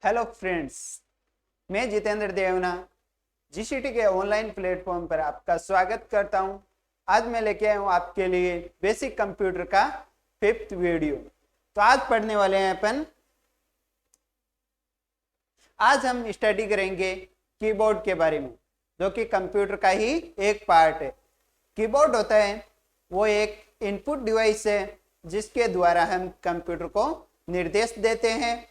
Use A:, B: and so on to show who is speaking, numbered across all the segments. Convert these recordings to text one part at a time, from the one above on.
A: Hello friends, मैं जितेंद्र देवना GCT के ऑनलाइन प्लेटफॉर्म पर आपका स्वागत करता हूं। आज मैं लेके आया हूं आपके लिए बेसिक कंप्यूटर का 5th वीडियो। तो आज पढ़ने वाले हैं अपन। आज हम स्टडी करेंगे कीबोर्ड के बारे में, जो कि कंप्यूटर का ही एक पार्ट है। कीबोर्ड होता है वो एक इनपुट डिवाइस है जिसके द्वारा हम कंप्यूटर को निर्देश देते हैं।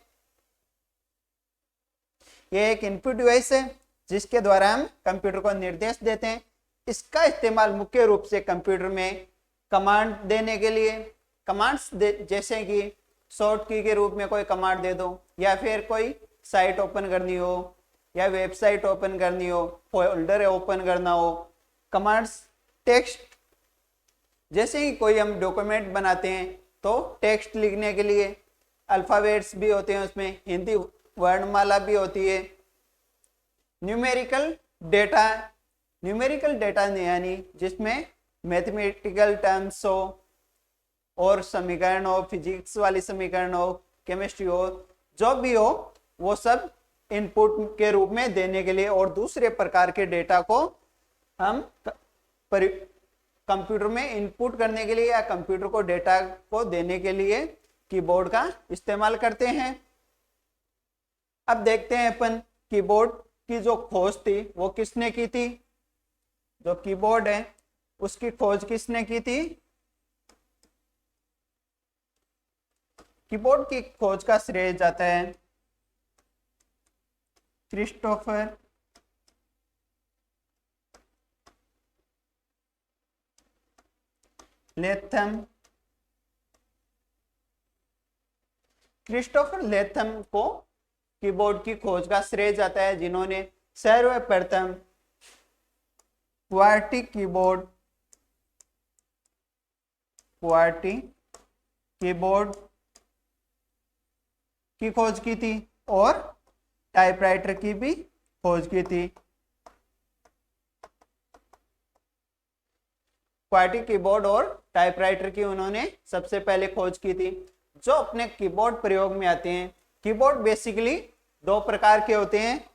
A: ये एक इनपुट डिवाइस है जिसके द्वारा हम कंप्यूटर को निर्देश देते हैं। इसका इस्तेमाल मुख्य रूप से कंप्यूटर में कमांड देने के लिए, कमांड्स जैसे कि शॉर्ट की के रूप में कोई कमांड दे दो, या फिर कोई साइट ओपन करनी हो, या वेबसाइट ओपन करनी हो, फोल्डर ओपन करना हो। कमांड्स टेक्स्ट, जैसे ही कोई हम डॉक्यूमेंट बनाते हैं तो टेक्स्ट लिखने के लिए अल्फाबेट्स भी होते हैं, उसमें हिंदी वर्णमाला भी होती है। न्यूमेरिकल डेटा, न्यूमेरिकल डेटा यानी जिसमें मैथमेटिकल टर्म्स हो और समीकरण हो, फिजिक्स वाली समीकरण हो, केमिस्ट्री हो, जो भी हो, वो सब इनपुट के रूप में देने के लिए और दूसरे प्रकार के डेटा को हम कंप्यूटर में इनपुट करने के लिए या कंप्यूटर को डेटा को देने के लिए कीबोर्ड का इस्तेमाल करते हैं। अब देखते हैं अपन कीबोर्ड की जो खोज थी वो किसने की थी। जो कीबोर्ड है उसकी खोज किसने की थी? कीबोर्ड की खोज का श्रेय जाता है क्रिस्टोफर लेथम। क्रिस्टोफर लेथम को कीबोर्ड की खोज का श्रेय जाता है, जिन्होंने सर्वप्रथम क्वार्टी कीबोर्ड की खोज की थी और टाइपराइटर की भी खोज की थी। क्वार्टी कीबोर्ड और टाइपराइटर की उन्होंने सबसे पहले खोज की थी। जो अपने कीबोर्ड प्रयोग में आते हैं, कीबोर्ड बेसिकली दो प्रकार के होते हैं।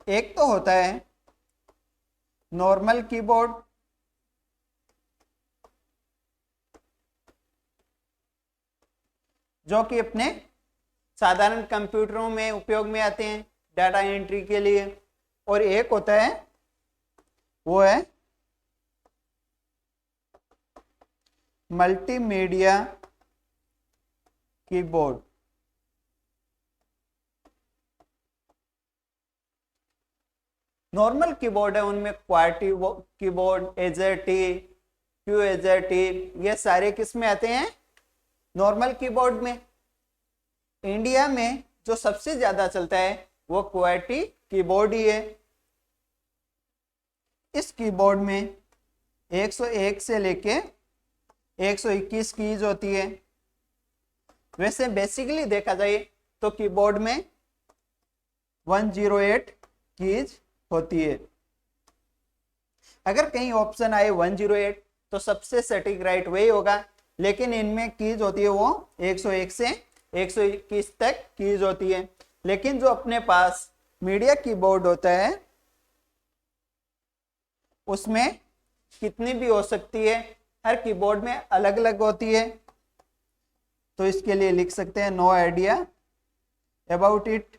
A: एक तो होता है नॉर्मल कीबोर्ड, जो कि अपने साधारण कंप्यूटरों में उपयोग में आते हैं डाटा एंट्री के लिए। और एक होता है वो है मल्टीमीडिया कीबोर्ड। नॉर्मल कीबोर्ड है उनमें क्वार्टी कीबोर्ड, एजर्टी, क्यू एजर्टी, ये सारे किस में आते हैं? नॉर्मल कीबोर्ड में। इंडिया में जो सबसे ज्यादा चलता है वो क्वार्टी कीबोर्ड ही है। इस कीबोर्ड में 101 से लेके 121 कीज होती है। वैसे बेसिकली देखा जाए तो कीबोर्ड में 108 कीज होती है। अगर कहीं ऑप्शन आए 108 तो सबसे सटीक राइट वही होगा, लेकिन इनमें कीज होती है वो 101 से 121 तक कीज होती है। लेकिन जो अपने पास मीडिया कीबोर्ड होता है उसमें कितनी भी हो सकती है, हर कीबोर्ड में अलग अलग होती है। तो इसके लिए लिख सकते हैं नो आइडिया अबाउट इट।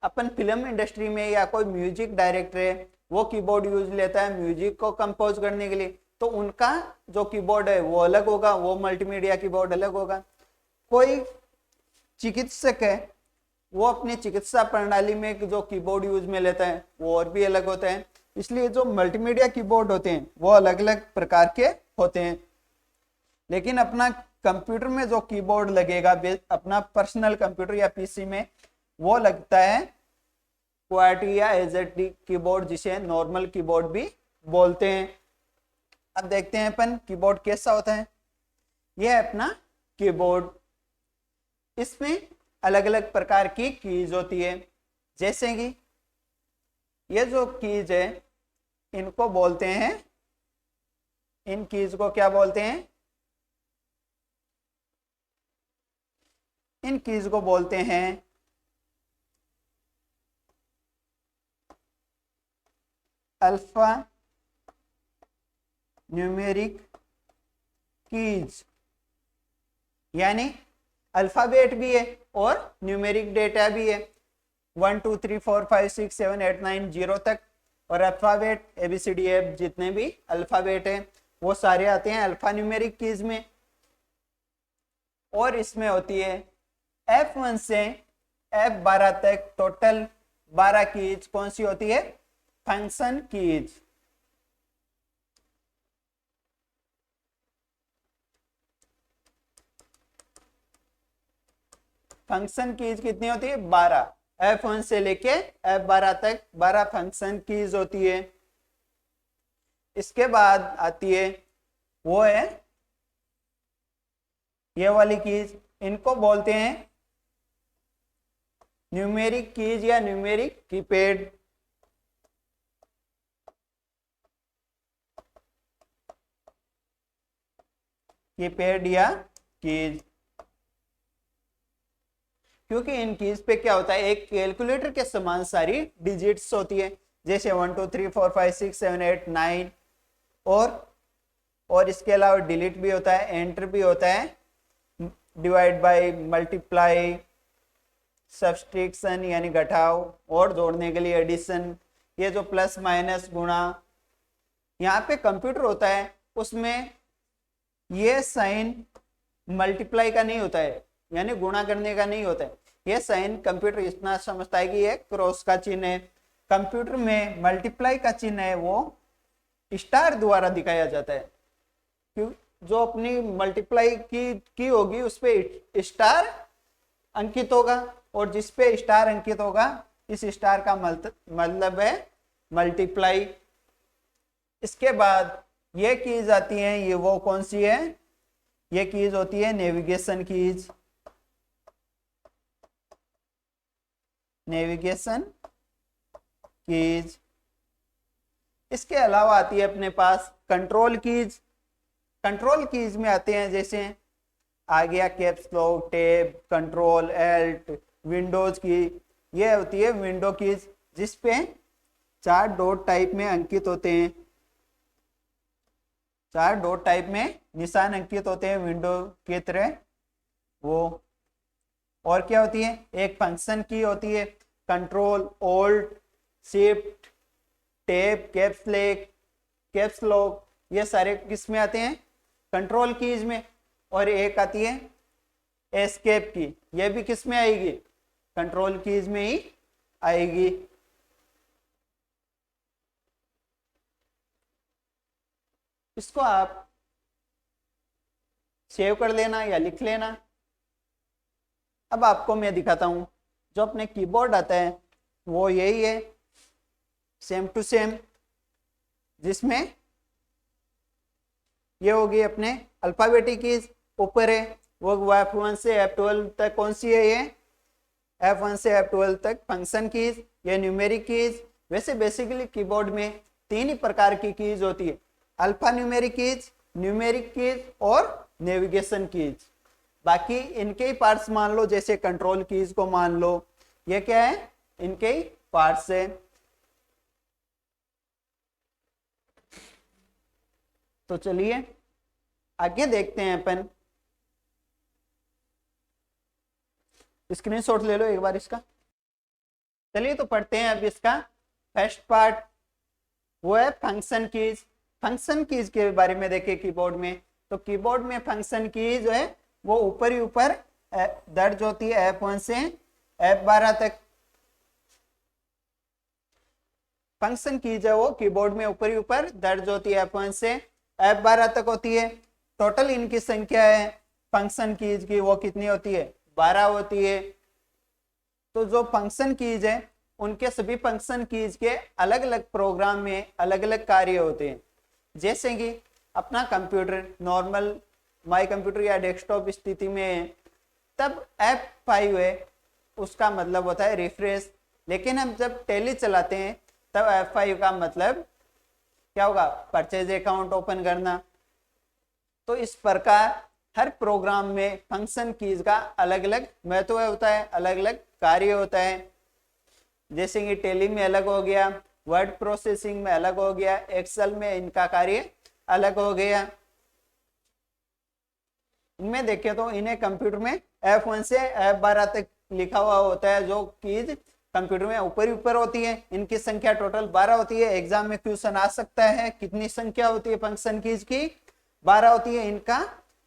A: अपन फिल्म इंडस्ट्री में या कोई म्यूजिक डायरेक्टर है वो कीबोर्ड यूज लेता है म्यूजिक को कंपोज करने के लिए, तो उनका जो कीबोर्ड है वो अलग होगा, वो मल्टीमीडिया कीबोर्ड अलग होगा। कोई चिकित्सक है वो अपनी चिकित्सा प्रणाली में जो कीबोर्ड यूज में लेता है वो और भी अलग होता है। इसलिए जो मल्टीमीडिया कीबोर्ड होते हैं वो अलग अलग प्रकार के होते हैं। लेकिन अपना कंप्यूटर में जो कीबोर्ड लगेगा, अपना पर्सनल कंप्यूटर या पीसी में, वो लगता है क्वार्टी या एजर्टी कीबोर्ड, जिसे नॉर्मल कीबोर्ड भी बोलते हैं। अब देखते हैं अपन कीबोर्ड कैसा होता है। यह है अपना कीबोर्ड। इसमें अलग अलग प्रकार की कीज होती है, जैसे कि ये जो कीज है इनको बोलते हैं इन कीज को क्या बोलते हैं? इन कीज को बोलते हैं अल्फा न्यूमेरिक कीज, यानी अल्फाबेट भी है और न्यूमेरिक डेटा भी है, 1 2 3 4 5 6 7 8 9 0 तक, और अल्फाबेट ABCDF जितने भी अल्फाबेट है वो सारे आते हैं अल्फा न्यूमेरिक कीज में। और इसमें होती है F1 से F12 तक टोटल 12 कीज कौन सी होती है? Function keys. फंक्शन कीज कितनी होती है? 12। F1 से लेके F12 तक 12 फंक्शन कीज होती है। इसके बाद आती है वो है ये वाली कीज, इनको बोलते हैं न्यूमेरिक कीज या न्यूमेरिक कीपैड। कीपैड या कीज, क्योंकि इन कीज पे क्या होता है, एक कैलकुलेटर के समान सारी डिजिट्स होती है, जैसे 1 2 3 4 5 6 7 8 9, और इसके अलावा डिलीट भी होता है, एंटर भी होता है, डिवाइड बाय, मल्टीप्लाई, सब्सट्रैक्शन यानी घटाव, और जोड़ने के लिए एडिशन, ये जो प्लस माइनस गुणा, यहाँ पे कंप्यूटर होता है उसमें ये साइन मल्टीप्लाई का नहीं होता है, यानी गुणा करने का नहीं होता है। ये साइन कंप्यूटर इतना समझता है कि ये क्रॉस का चिन्ह है। कंप्यूटर में मल्टीप्लाई का चिन्ह है वो स्टार द्वारा दिखाया जाता है, क्यों? जो अपनी मल्टीप्लाई की होगी उस पे स्टार अंकित होगा, और जिस पे स्टार अंकित होगा इस स्टार का मतलब है मल्टीप्लाई। इसके बाद ये कीज आती है, ये वो कौन सी है? ये कीज होती है नेविगेशन कीज। Navigation keys. इसके अलावा आती है अपने पास कंट्रोल कीज। कंट्रोल कीज में आते हैं जैसे आ गया caps lock, tab, control, Alt, Windows की, ये होती है विंडो कीज, जिसपे 4 डॉट टाइप में अंकित होते हैं, 4 डॉट टाइप में निशान अंकित होते हैं विंडो की तरह वो। और क्या होती है? एक फंक्शन की होती है, control, alt, shift, tab, caps lock, ये सारे किस में आते हैं? कंट्रोल कीज में। और एक आती है एस्केप की, ये भी किस में आएगी? कंट्रोल कीज में ही आएगी। इसको आप सेव कर लेना या लिख लेना। अब आपको मैं दिखाता हूं, जो अपने कीबोर्ड आता है वो यही है, सेम टू सेम, जिसमें ये होगी अपने अल्फाबेटिक कीज, ऊपर है वो F1 से F12 तक कौन सी है? ये F1 से F12 तक फंक्शन कीज, ये न्यूमेरिक कीज। वैसे बेसिकली कीबोर्ड में 3 ही प्रकार की कीज होती है, अल्फा न्यूमेरिक कीज और नेविगेशन कीज। बाकी इनके ही पार्ट्स मान लो, जैसे कंट्रोल कीज को मान लो, ये क्या है? इनके ही पार्ट्स है। तो चलिए आगे देखते हैं अपन। स्क्रीनशॉट ले लो एक बार इसका। चलिए तो पढ़ते हैं अब इसका फर्स्ट पार्ट, वो है फंक्शन कीज। फंक्शन कीज के बारे में देखें कीबोर्ड में, तो कीबोर्ड में फंक्शन की जो है वो ऊपर ही ऊपर दर्ज होती है, F1 से F12 तक। फंक्शन की जो वो कीबोर्ड में ऊपर ही ऊपर दर्ज होती है, F1 से F12 तक होती है। टोटल इनकी संख्या है फंक्शन कीज की, वो कितनी होती है? 12 होती है। तो जो फंक्शन कीज है उनके सभी फंक्शन कीज के अलग अलग प्रोग्राम में अलग अलग कार्य होते हैं। जैसे कि अपना कंप्यूटर नॉर्मल माई कंप्यूटर या डेस्कटॉप स्थिति में है, तब F5 है, उसका मतलब होता है रिफ्रेश। लेकिन हम जब टैली चलाते हैं तब F5 का मतलब क्या होगा? परचेज अकाउंट ओपन करना। तो इस प्रकार हर प्रोग्राम में फंक्शन कीज का अलग अलग महत्व होता है, अलग अलग कार्य होता है। जैसे कि टैली में अलग हो गया, वर्ड प्रोसेसिंग में अलग हो गया, एक्सेल में इनका कार्य अलग हो गया। इनमें देखें तो इन्हें कंप्यूटर में F1 से F12 तक लिखा हुआ होता है। जो कीज कंप्यूटर में ऊपर ही ऊपर होती है, इनकी संख्या टोटल 12 होती है। एग्जाम में क्वेश्चन आ सकता है कितनी संख्या होती है फंक्शन कीज की, 12 होती है। इनका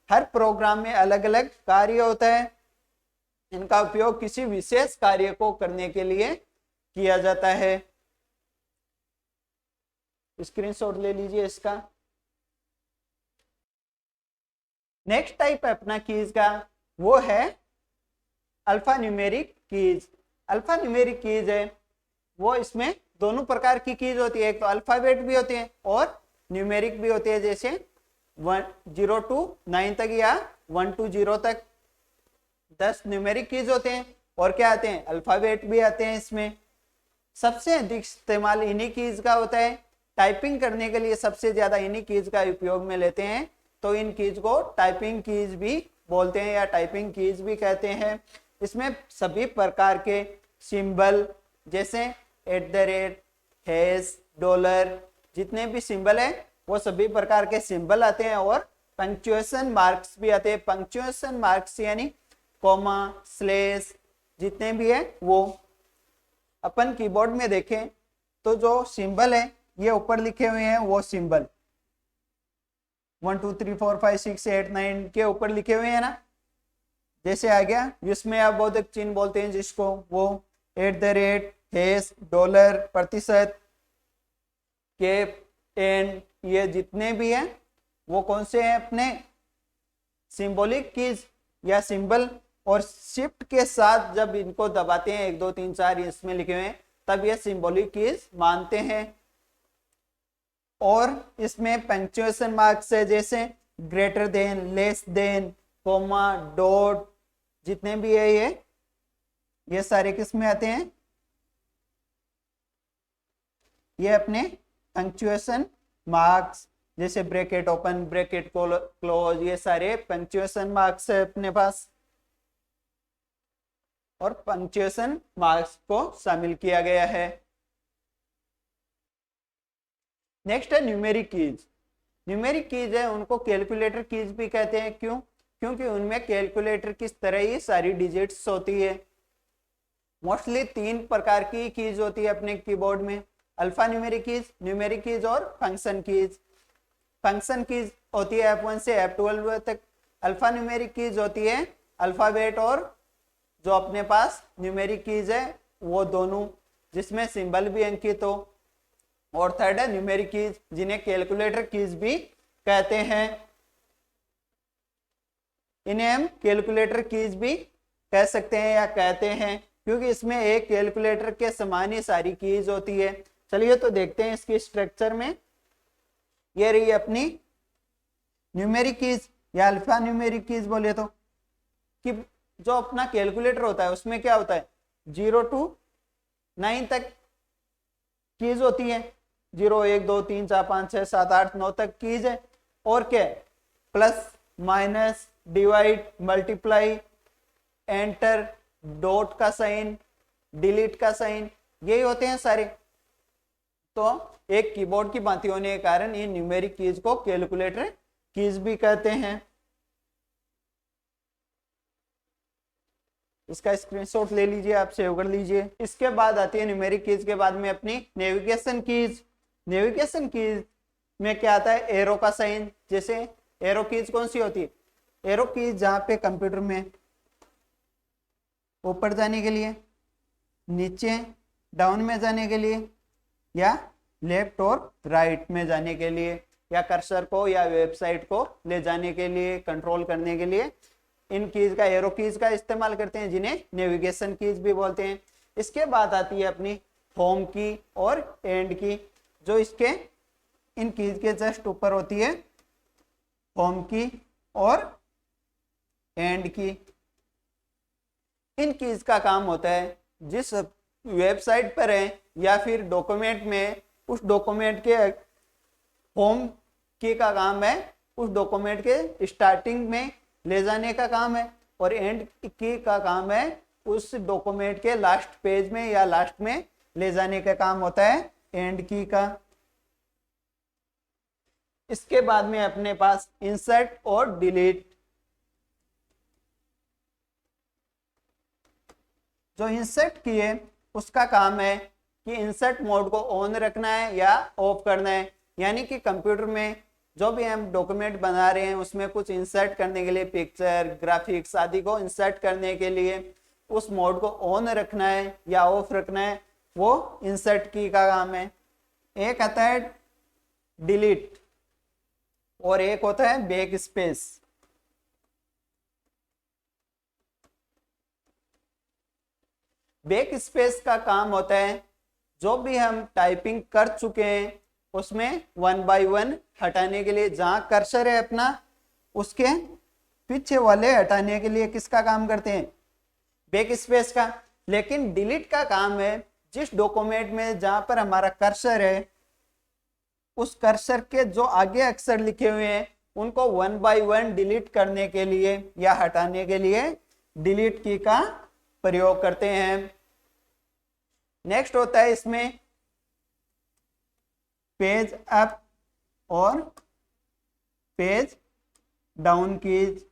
A: हर प्रोग्राम में अलग अलग कार्य होता है। इनका उपयोग किसी विशेष कार्य को करने के लिए किया जाता है। स्क्रीनशॉट ले लीजिए इसका। नेक्स्ट टाइप अपना कीज का वो है alpha numeric keys. Alpha numeric keys है वो, इसमें दोनों प्रकार की कीज होती है। एक तो अल्फाबेट भी होते हैं और न्यूमेरिक भी होते हैं, जैसे 0 to 9 तक या 1 to 0 तक 10 न्यूमेरिक कीज होते हैं। और क्या आते हैं, अल्फाबेट भी आते हैं। इसमें सबसे अधिक इस्तेमाल इन्हीं कीज का होता है। टाइपिंग करने के लिए सबसे ज्यादा इन्हीं कीज का उपयोग में लेते हैं, तो इन कीज को टाइपिंग कीज भी बोलते हैं या टाइपिंग कीज भी कहते हैं। इसमें सभी प्रकार के सिंबल जैसे @ हैश, डॉलर, जितने भी सिंबल है वो सभी प्रकार के सिंबल आते हैं। और पंक्चुएशन मार्क्स भी आते हैं। पंक्चुएशन मार्क्स यानी कॉमा, स्लैश जितने भी है वो। अपन कीबोर्ड में देखें तो जो सिंबल है ये ऊपर लिखे हुए हैं, वो सिंबल 1 2 3 4 5 6 8 9 के ऊपर लिखे हुए हैं ना। जैसे आ गया जिसमें आप बोधक चिन्ह बोलते हैं जिसको, वो @ हैश, डॉलर, प्रतिशत, कैप, एंड, ये जितने भी हैं वो कौन से हैं, अपने सिंबॉलिक कीज या सिंबल। और शिफ्ट के साथ जब इनको दबाते हैं 1 2 3 4 इसमें लिखे हुए हैं, तब ये सिंबॉलिक कीज मानते हैं। और इसमें पंक्चुएशन मार्क्स है, जैसे >, लेस देन, कोमा, डॉट, जितने भी है ये सारे किस में आते हैं, ये अपने पंक्चुएशन मार्क्स। जैसे ब्रैकेट ओपन, ब्रैकेट क्लोज, ये सारे पंक्चुएशन मार्क्स है अपने पास। और पंक्चुएशन मार्क्स को शामिल किया गया है। नेक्स्ट है न्यूमेरिक कीज। न्यूमेरिक कीज है उनको कैलकुलेटर कीज भी कहते हैं। क्यों? क्योंकि उनमें कैलकुलेटर की तरह ही सारी डिजिट्स होती है। मोस्टली 3 प्रकार की कीज होती है अपने कीबोर्ड में, alpha numeric keys, numeric keys और फंक्शन कीज। फंक्शन कीज होती है F1 से F12 तक। अल्फा न्यूमेरिक कीज होती है अल्फाबेट और जो अपने पास न्यूमेरिक कीज है वो दोनों, जिसमें सिंबल भी अंकित हो। और थर्ड है न्यूमेरिक कीज, जिन्हें कैलकुलेटर कीज भी कहते हैं। इन्हें हम कैलकुलेटर कीज भी कह सकते हैं या कहते हैं, क्योंकि इसमें एक कैलकुलेटर के समान ही सारी कीज होती है। चलिए तो देखते हैं इसकी स्ट्रक्चर में। ये रही अपनी न्यूमेरिक कीज या अल्फा न्यूमेरिक कीज बोले तो, कि जो अपना कैलकुलेटर होता है उसमें क्या होता है 0 to 9 तक कीज होती है। 0 1 2 3 4 5 6 7 8 9 तक कीज है। और क्या है, plus, minus, divide, multiply, enter, dot का साइन, डिलीट का साइन, यही होते हैं सारे। तो एक कीबोर्ड की भांति होने के कारण ये न्यूमेरिक कीज को कैलकुलेटर कीज भी कहते हैं। इसका स्क्रीनशॉट ले लीजिए, आप सेव कर लीजिए। इसके बाद आती है न्यूमेरिक कीज के बाद में अपनी नेविगेशन कीज। नेविगेशन कीज में क्या आता है, एरो का साइन। जैसे एरो कीज कौन सी होती है, एरो कीज जहां पे कंप्यूटर में ऊपर जाने के लिए, नीचे डाउन में जाने के लिए, या लेफ्ट और राइट में जाने के लिए, या कर्सर को या वेबसाइट को ले जाने के लिए, कंट्रोल करने के लिए इन कीज का, एरो कीज का इस्तेमाल करते हैं, जिन्हें नेविगेशन कीज भी बोलते हैं। इसके बाद आती है अपनी होम की और एंड की, जो इसके इन कीज के जस्ट ऊपर होती है, होम की और एंड की। इन कीज का काम होता है जिस वेबसाइट पर है या फिर डॉक्यूमेंट में, उस डॉक्यूमेंट के होम की का काम है उस डॉक्यूमेंट के स्टार्टिंग में ले जाने का काम है, और एंड की का काम है उस डॉक्यूमेंट के लास्ट पेज में या लास्ट में ले जाने का काम होता है एंड की का। इसके बाद में अपने पास इंसर्ट और डिलीट। जो इंसर्ट की है उसका काम है कि इंसर्ट मोड को ऑन रखना है या ऑफ करना है, यानी कि कंप्यूटर में जो भी हम डॉक्यूमेंट बना रहे हैं उसमें कुछ इंसर्ट करने के लिए, पिक्चर, ग्राफिक्स आदि को इंसर्ट करने के लिए उस मोड को ऑन रखना है या ऑफ रखना है, वो इंसर्ट की का काम है। एक आता है डिलीट और एक होता है बैक स्पेस। बैक स्पेस का काम होता है जो भी हम टाइपिंग कर चुके हैं उसमें 1 बाय 1 हटाने के लिए, जहां कर्सर है अपना उसके पीछे वाले हटाने के लिए किसका काम करते हैं, बैक स्पेस का। लेकिन डिलीट का काम है जिस डॉक्यूमेंट में जहां पर हमारा कर्सर है उस कर्सर के जो आगे अक्षर लिखे हुए हैं उनको 1 बाय 1 डिलीट करने के लिए या हटाने के लिए डिलीट की का प्रयोग करते हैं। नेक्स्ट होता है इसमें पेज अप और पेज डाउन कीज।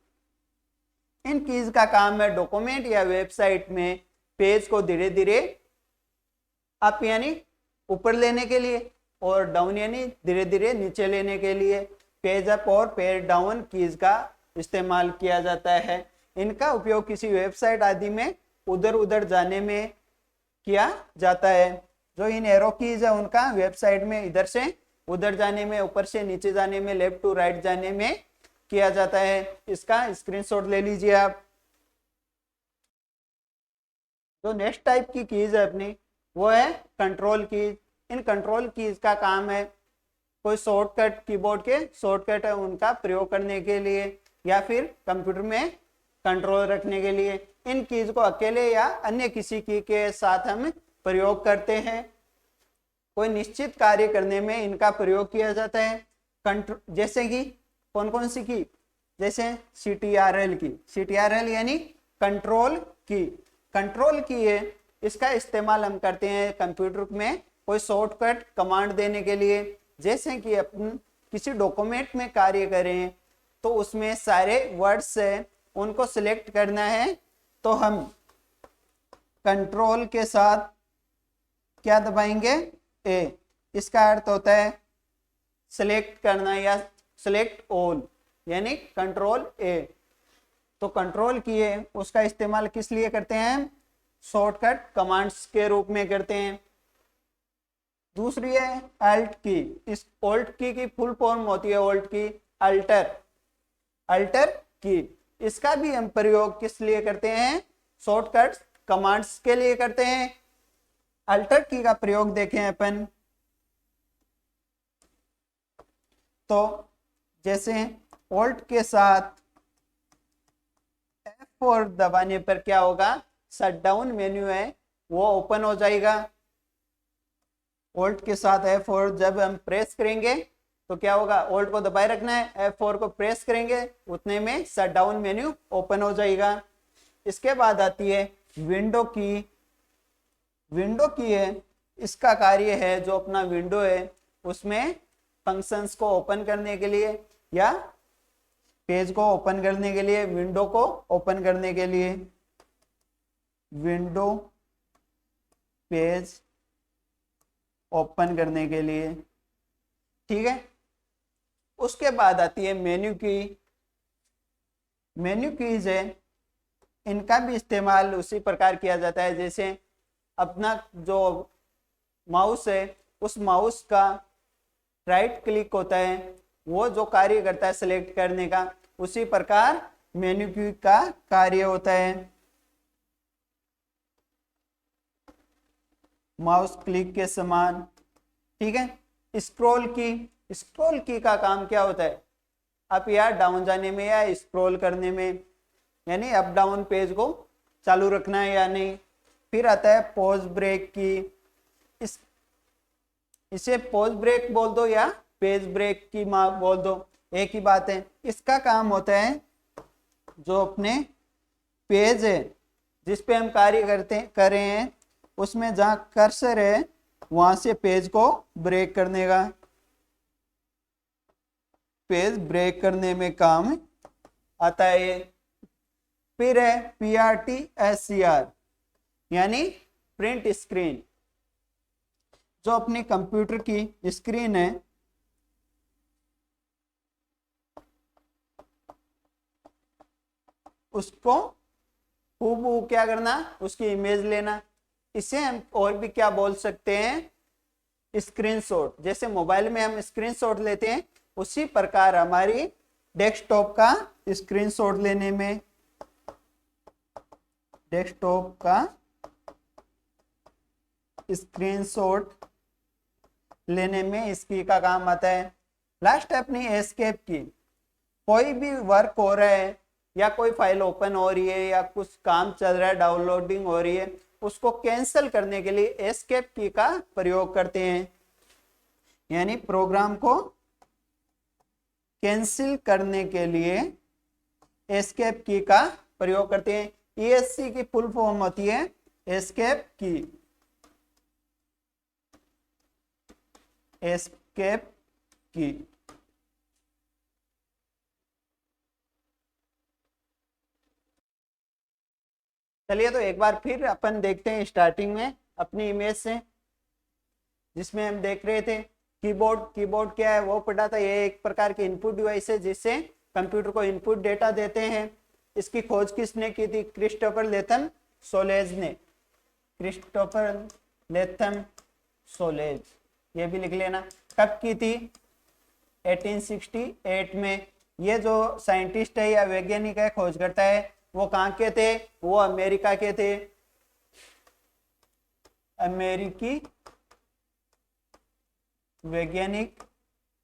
A: इन कीज का काम है डॉक्यूमेंट या वेबसाइट में पेज को धीरे धीरे अप यानी ऊपर लेने के लिए और डाउन यानी धीरे धीरे नीचे लेने के लिए पेज अप और पेज डाउन कीज का इस्तेमाल किया जाता है। इनका उपयोग किसी वेबसाइट आदि में उधर उधर जाने में किया जाता है। जो इन एरो कीज है उनका वेबसाइट में इधर से उधर जाने में, ऊपर से नीचे जाने में, लेफ्ट टू राइट जाने में किया जाता है। इसका स्क्रीनशॉट ले लीजिए आप। जो नेक्स्ट टाइप की कीज है अपनी वो है control keys. In control keys का काम है कोई शॉर्टकट, कीबोर्ड के शॉर्टकट है उनका प्रयोग करने के लिए या फिर कंप्यूटर में कंट्रोल रखने के लिए। इन कीज को अकेले या अन्य किसी की के साथ हम प्रयोग करते हैं। कोई निश्चित कार्य करने में इनका प्रयोग किया जाता है। जैसे कि कौन कौन सी की, जैसे CTRL की। CTRL यानी कंट्रोल की। कंट्रोल की है, इसका इस्तेमाल हम करते हैं कंप्यूटर में कोई शॉर्टकट कमांड देने के लिए। जैसे कि अपन किसी डॉक्यूमेंट में कार्य करें तो उसमें सारे वर्ड्स है उनको सिलेक्ट करना है तो हम कंट्रोल के साथ क्या दबाएंगे, ए। इसका अर्थ होता है सिलेक्ट करना या सिलेक्ट ऑल यानी कंट्रोल ए। तो कंट्रोल की है उसका इस्तेमाल किस लिए करते हैं, शॉर्टकट कमांड्स के रूप में करते हैं। दूसरी है अल्ट की। इस ऑल्ट की फुल फॉर्म होती है ऑल्ट की अल्टर, अल्टर की। इसका भी हम प्रयोग किस लिए करते हैं, शॉर्टकट कमांड्स के लिए करते हैं। अल्टर की का प्रयोग देखें अपन तो जैसे ऑल्ट के साथ F4 दबाने पर क्या होगा, शट डाउन मेन्यू है वो ओपन हो जाएगा। ऑल्ट के साथ F4 जब हम प्रेस करेंगे तो क्या होगा, ऑल्ट को दबाए रखना है, F4 को प्रेस करेंगे उतने में शट डाउन मेन्यू ओपन हो जाएगा। इसके बाद आती है विंडो की। विंडो की है, इसका कार्य है जो अपना विंडो है उसमें फंक्शंस को ओपन करने के लिए या पेज को ओपन करने के लिए, विंडो को ओपन करने के लिए विंडो पेज ओपन करने के लिए, ठीक है। उसके बाद आती है मेन्यू की। मेन्यू कीज है, इनका भी इस्तेमाल उसी प्रकार किया जाता है जैसे अपना जो माउस है उस माउस का राइट क्लिक होता है वो जो कार्य करता है सिलेक्ट करने का, उसी प्रकार मेन्यू की का कार्य होता है। माउस क्लिक के समान, ठीक है। स्क्रॉल की, स्क्रॉल की का काम क्या होता है, अप या डाउन जाने में या स्क्रॉल करने में, यानी अप डाउन पेज को चालू रखना है या नहीं। फिर आता है पॉज ब्रेक की। इसे पॉज ब्रेक बोल दो या पेज ब्रेक की बोल दो, एक ही बात है। इसका काम होता है जो अपने पेज है जिस पे हम कार्य कर रहे हैं उसमें जहां कर्सर है वहां से पेज को ब्रेक करने का, पेज ब्रेक करने में काम आता है ये। फिर है PRTSCR यानी प्रिंट स्क्रीन। जो अपने कंप्यूटर की स्क्रीन है उसको हूबहू क्या करना, उसकी इमेज लेना। इसे हम और भी क्या बोल सकते हैं, स्क्रीनशॉट। जैसे मोबाइल में हम स्क्रीनशॉट लेते हैं उसी प्रकार हमारी डेस्कटॉप का स्क्रीनशॉट लेने में, डेस्कटॉप का स्क्रीनशॉट लेने में इसकी का काम आता है। लास्ट है अपनी एस्केप की। कोई भी वर्क हो रहा है या कोई फाइल ओपन हो रही है या कुछ काम चल रहा है, डाउनलोडिंग हो रही है, उसको कैंसिल करने के लिए एस्केप की का प्रयोग करते हैं। यानी प्रोग्राम को कैंसिल करने के लिए एस्केप की का प्रयोग करते हैं। ESC की फुल फॉर्म होती है एस्केप की, एस्केप की। चलिए तो एक बार फिर अपन देखते हैं स्टार्टिंग में अपनी इमेज से, जिसमें हम देख रहे थे कीबोर्ड। कीबोर्ड क्या है वो पढ़ा था। ये एक प्रकार की इनपुट डिवाइस है जिससे कंप्यूटर को इनपुट डेटा देते हैं। इसकी खोज किसने की थी, क्रिस्टोफर लेथम सोलेज ने, क्रिस्टोफर लेथम सोलेज, ये भी लिख लेना। कब की थी, 1868 में। ये जो साइंटिस्ट है या वैज्ञानिक है, खोजकर्ता है, वो कहाँ के थे, वो अमेरिका के थे। अमेरिकी वैज्ञानिक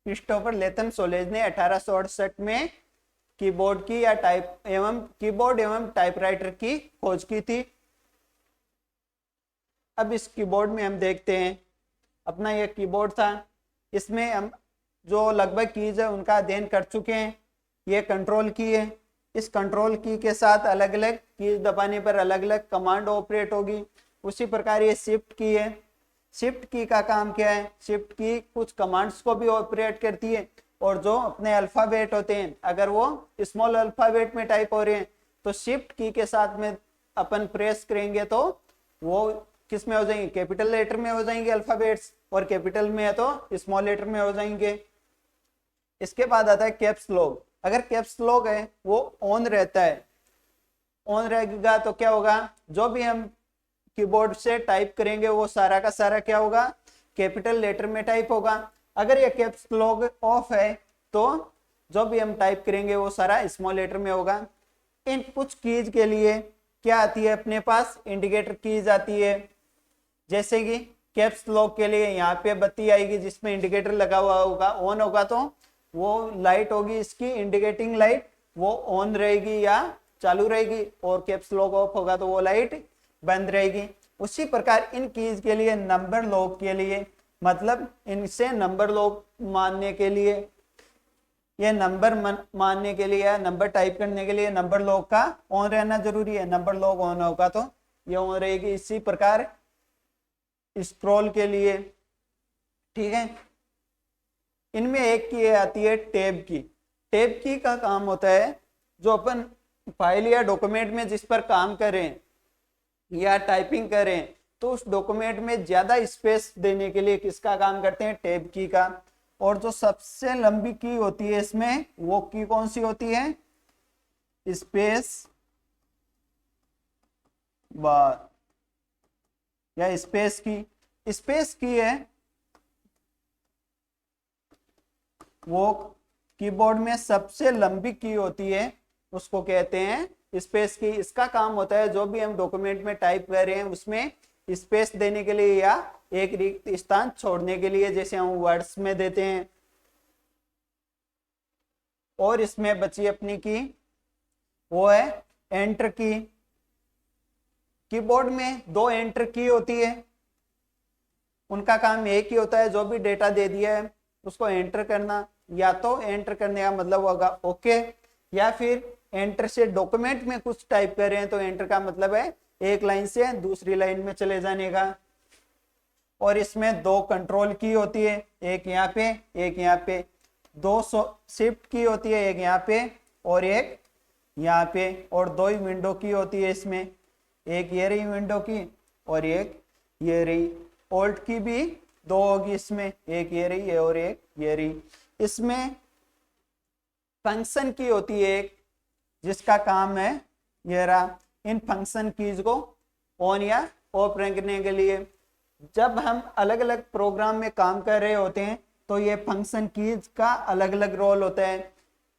A: क्रिस्टोफर लेथम सोलेज ने 1868 में कीबोर्ड की या कीबोर्ड एवं टाइपराइटर की खोज की थी। अब इस कीबोर्ड में हम देखते हैं अपना ये कीबोर्ड था। इसमें हम जो लगभग कीज है उनका अध्ययन कर चुके हैं। ये कंट्रोल की है। इस कंट्रोल की के साथ अलग अलग कीज दबाने पर अलग अलग कमांड ऑपरेट होगी। उसी प्रकार ये शिफ्ट की है। शिफ्ट की का काम क्या है, शिफ्ट की कुछ कमांड्स को भी ऑपरेट करती है, और जो अपने अल्फाबेट होते हैं अगर वो स्मॉल अल्फाबेट में टाइप हो रहे हैं तो शिफ्ट की के साथ में अपन प्रेस करेंगे तो वो किस में हो जाएंगे, कैपिटल लेटर में हो जाएंगे अल्फाबेट्स, और कैपिटल में है तो स्मॉल लेटर में हो जाएंगे। इसके बाद आता है कैप्स लॉक। अगर कैप्स लॉक है वो ऑन रहता है, ऑन रहेगा तो क्या होगा, जो भी हम कीबोर्ड से टाइप करेंगे वो सारा का सारा क्या होगा, कैपिटल लेटर में टाइप होगा। अगर ये कैप्स लॉक ऑफ है तो जो भी हम टाइप करेंगे वो सारा स्मॉल लेटर में होगा। इन कुछ कीज के लिए क्या आती है अपने पास, इंडिकेटर कीज आती है। जैसे कि कैप्स लॉक के लिए यहाँ पे बत्ती आएगी जिसमें इंडिकेटर लगा हुआ होगा, ऑन होगा तो वो लाइट होगी इसकी इंडिकेटिंग लाइट, वो ऑन रहेगी या चालू रहेगी, और कैप्स लॉक ऑफ होगा तो वो लाइट बंद रहेगी। उसी प्रकार इन कीज के लिए, नंबर लॉक के लिए, मतलब इनसे नंबर लॉक मानने के लिए, ये नंबर मानने के लिए या नंबर टाइप करने के लिए नंबर लॉक का ऑन रहना जरूरी है। नंबर लॉक ऑन होगा तो ये ऑन रहेगी। इसी प्रकार स्क्रॉल के लिए, ठीक है। इनमें एक की आती है टैब की। टैब की का काम होता है जो अपन फाइल या डॉक्यूमेंट में जिस पर काम करें या टाइपिंग करें तो उस डॉक्यूमेंट में ज्यादा स्पेस देने के लिए किसका काम करते हैं, टैब की का। और जो सबसे लंबी की होती है इसमें वो की कौन सी होती है, स्पेस बार या स्पेस की। स्पेस की है वो कीबोर्ड में सबसे लंबी की होती है, उसको कहते हैं स्पेस की। इसका काम होता है जो भी हम डॉक्यूमेंट में टाइप कर रहे हैं उसमें स्पेस देने के लिए या एक रिक्त स्थान छोड़ने के लिए, जैसे हम वर्ड्स में देते हैं। और इसमें बची अपनी की वो है एंटर की। कीबोर्ड में दो एंटर की होती है, उनका काम एक ही होता है, जो भी डेटा दे दिया है उसको एंटर करना। या तो एंटर करने का मतलब होगा ओके, या फिर एंटर से डॉक्यूमेंट में कुछ टाइप कर रहे हैं तो एंटर का मतलब है एक लाइन से दूसरी लाइन में चले जाने का। और इसमें दो कंट्रोल की होती है, एक यहाँ पे एक यहाँ पे, दो शिफ्ट की होती है, एक यहाँ पे और एक यहाँ पे, और दो ही विंडो की होती है इसमें, एक ये रही विंडो की और एक ये रही। ऑल्ट की भी दो होगी इसमें, एक ये रही है और एक ये रही। इसमें फंक्शन की होती है एक, जिसका काम है ये रहा, इन फंक्शन कीज को ऑन या ऑफ रखने के लिए। जब हम अलग अलग प्रोग्राम में काम कर रहे होते हैं तो ये फंक्शन कीज का अलग अलग रोल होता है।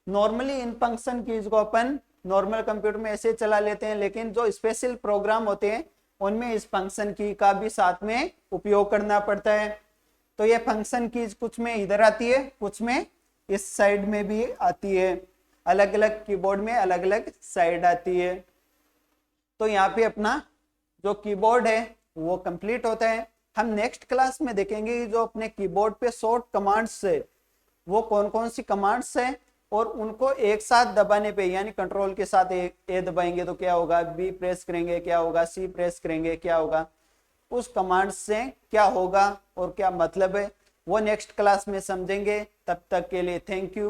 A: नॉर्मली इन फंक्शन कीज को अपन नॉर्मल कंप्यूटर में ऐसे चला लेते हैं, लेकिन जो स्पेशल प्रोग्राम होते हैं उनमें इस फंक्शन की का भी साथ में उपयोग करना पड़ता है। तो ये फंक्शन कीज कुछ में इधर आती है, कुछ में इस साइड में भी आती है, अलग अलग कीबोर्ड में अलग अलग साइड आती है। तो यहाँ पे अपना जो कीबोर्ड है वो कंप्लीट होता है। हम नेक्स्ट क्लास में देखेंगे कि जो अपने कीबोर्ड पे शॉर्ट कमांड्स है वो कौन कौन सी कमांड्स है, और उनको एक साथ दबाने पे यानी कंट्रोल के साथ ए दबाएंगे तो क्या होगा, बी प्रेस करेंगे क्या होगा, सी प्रेस करेंगे क्या होगा, उस कमांड से क्या होगा और क्या मतलब है वो नेक्स्ट क्लास में समझेंगे। तब तक के लिए थैंक यू।